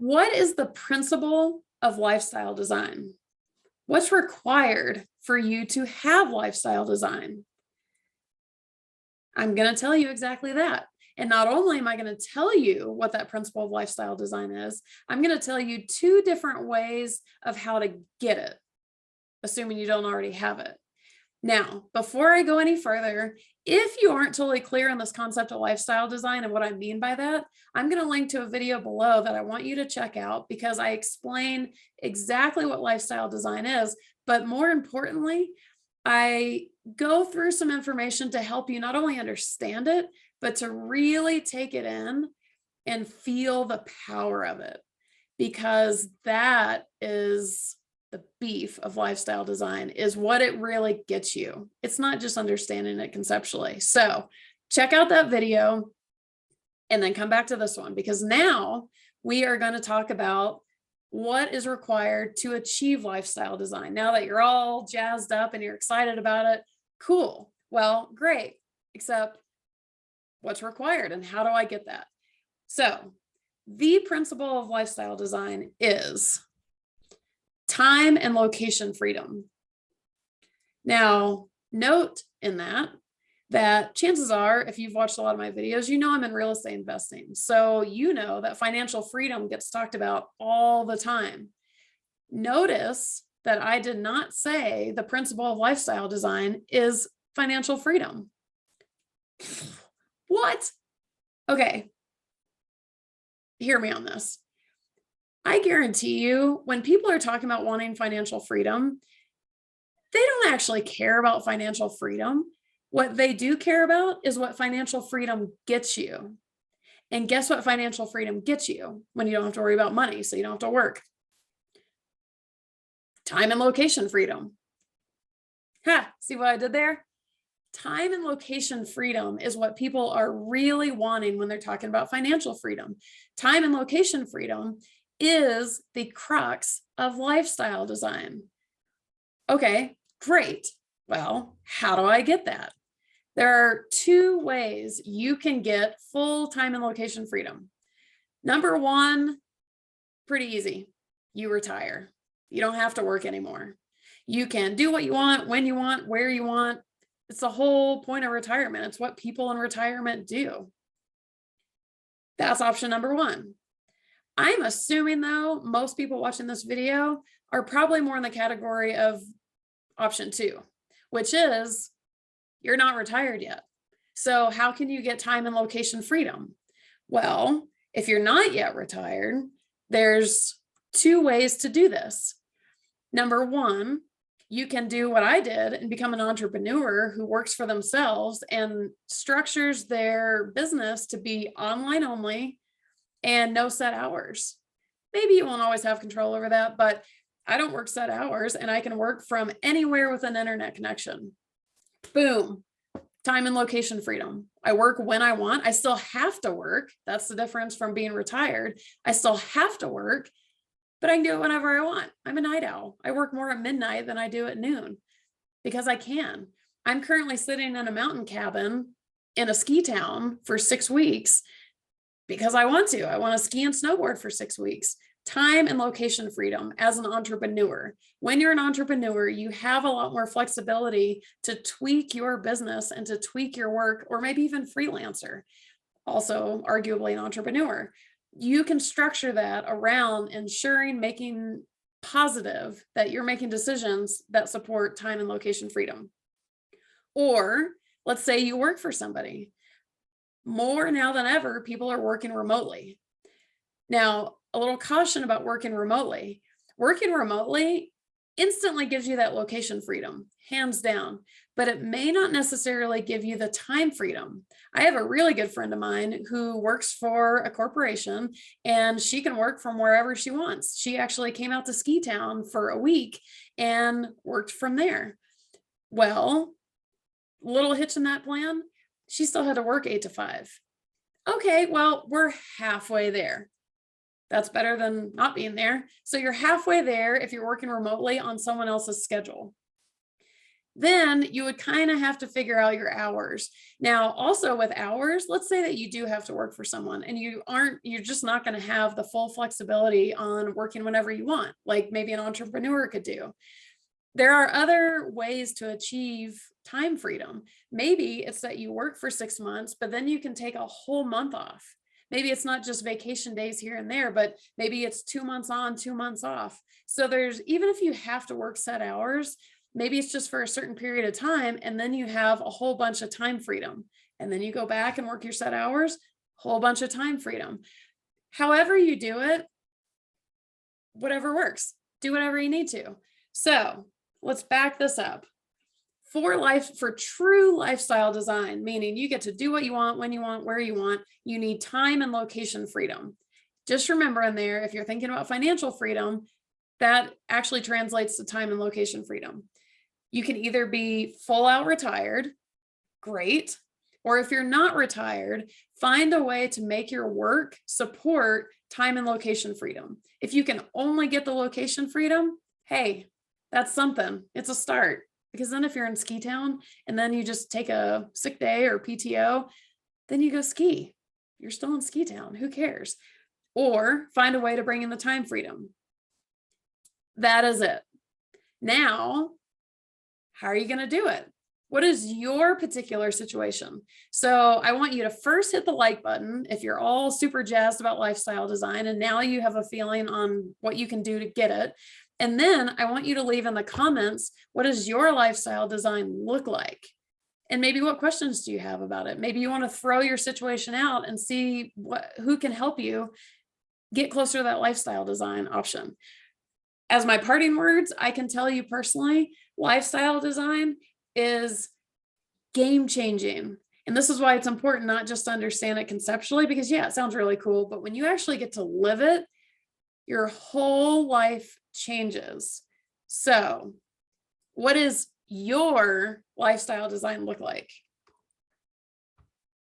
What is the principle of lifestyle design? What's required for you to have lifestyle design? I'm going to tell you exactly that. And not only am I going to tell you what that principle of lifestyle design is, I'm going to tell you 2 different ways of how to get it, assuming you don't already have it. Now, before I go any further, if you aren't totally clear on this concept of lifestyle design and what I mean by that, I'm going to link to a video below that I want you to check out because I explain exactly what lifestyle design is, but more importantly, I go through some information to help you not only understand it, but to really take it in and feel the power of it, because that is the beef of lifestyle design, is what it really gets you. It's not just understanding it conceptually. So check out that video and then come back to this one, because now we are going to talk about what is required to achieve lifestyle design. Now that you're all jazzed up and you're excited about it, cool. Well, great. Except what's required and how do I get that? So the principle of lifestyle design is time and location freedom. Now, note in that chances are, if you've watched a lot of my videos, you know I'm in real estate investing. So you know that financial freedom gets talked about all the time. Notice that I did not say the principle of lifestyle design is financial freedom. What? Okay. Hear me on this. I guarantee you, when people are talking about wanting financial freedom, they don't actually care about financial freedom. What they do care about is what financial freedom gets you. And guess what financial freedom gets you when you don't have to worry about money, so you don't have to work? Time and location freedom. See what I did there? Time and location freedom is what people are really wanting when they're talking about financial freedom. Time and location freedom is the crux of lifestyle design. Okay, great. Well, how do I get that? There are 2 ways you can get full time and location freedom. Number 1, pretty easy. You retire. You don't have to work anymore. You can do what you want, when you want, where you want. It's the whole point of retirement. It's what people in retirement do. That's option number 1. I'm assuming, though, most people watching this video are probably more in the category of option 2, which is you're not retired yet. So how can you get time and location freedom? Well, if you're not yet retired, there's 2 ways to do this. Number 1, you can do what I did and become an entrepreneur who works for themselves and structures their business to be online only and no set hours. Maybe you won't always have control over that, but I don't work set hours and I can work from anywhere with an internet connection. Boom. Time and location freedom. I work when I want. I still have to work. That's the difference from being retired. I still have to work, but I can do it whenever I want. I'm a night owl. I work more at midnight than I do at noon because I can. I'm currently sitting in a mountain cabin in a ski town for 6 weeks because I want to. I want to ski and snowboard for 6 weeks. Time and location freedom as an entrepreneur. When you're an entrepreneur, you have a lot more flexibility to tweak your business and to tweak your work, or maybe even freelancer. Also, arguably an entrepreneur. You can structure that around ensuring, making positive that you're making decisions that support time and location freedom. Or let's say you work for somebody. More now than ever, people are working remotely. Now, a little caution about working remotely. Working remotely instantly gives you that location freedom, hands down, but it may not necessarily give you the time freedom. I have a really good friend of mine who works for a corporation and she can work from wherever she wants. She actually came out to Ski Town for a week and worked from there. Well, little hitch in that plan, she still had to work 8 to 5. Okay, well, we're halfway there. That's better than not being there. So you're halfway there if you're working remotely on someone else's schedule. then you would kind of have to figure out your hours. Now, also with hours, let's say that you do have to work for someone and you're just not going to have the full flexibility on working whenever you want, like maybe an entrepreneur could do. There are other ways to achieve time freedom. Maybe it's that you work for 6 months, but then you can take a whole month off. Maybe it's not just vacation days here and there, but maybe it's 2 months on, 2 months off. So even if you have to work set hours, maybe it's just for a certain period of time, and then you have a whole bunch of time freedom. And then you go back and work your set hours, whole bunch of time freedom. However you do it, whatever works, do whatever you need to. So let's back this up. For true lifestyle design, meaning you get to do what you want, when you want, where you want, you need time and location freedom. Just remember in there, if you're thinking about financial freedom, that actually translates to time and location freedom. You can either be full out retired, great, or if you're not retired, find a way to make your work support time and location freedom. If you can only get the location freedom, hey, that's something. It's a start. Because then if you're in ski town and then you just take a sick day or PTO, then you go ski. You're still in ski town. Who cares? Or find a way to bring in the time freedom. That is it. Now, how are you going to do it? What is your particular situation? So I want you to first hit the like button if you're all super jazzed about lifestyle design and now you have a feeling on what you can do to get it. And then I want you to leave in the comments, what does your lifestyle design look like? And maybe what questions do you have about it? Maybe you want to throw your situation out and see who can help you get closer to that lifestyle design option. As my parting words, I can tell you personally, lifestyle design is game changing. And this is why it's important not just to understand it conceptually, because yeah, it sounds really cool, but when you actually get to live it, your whole life changes. So what does your lifestyle design look like?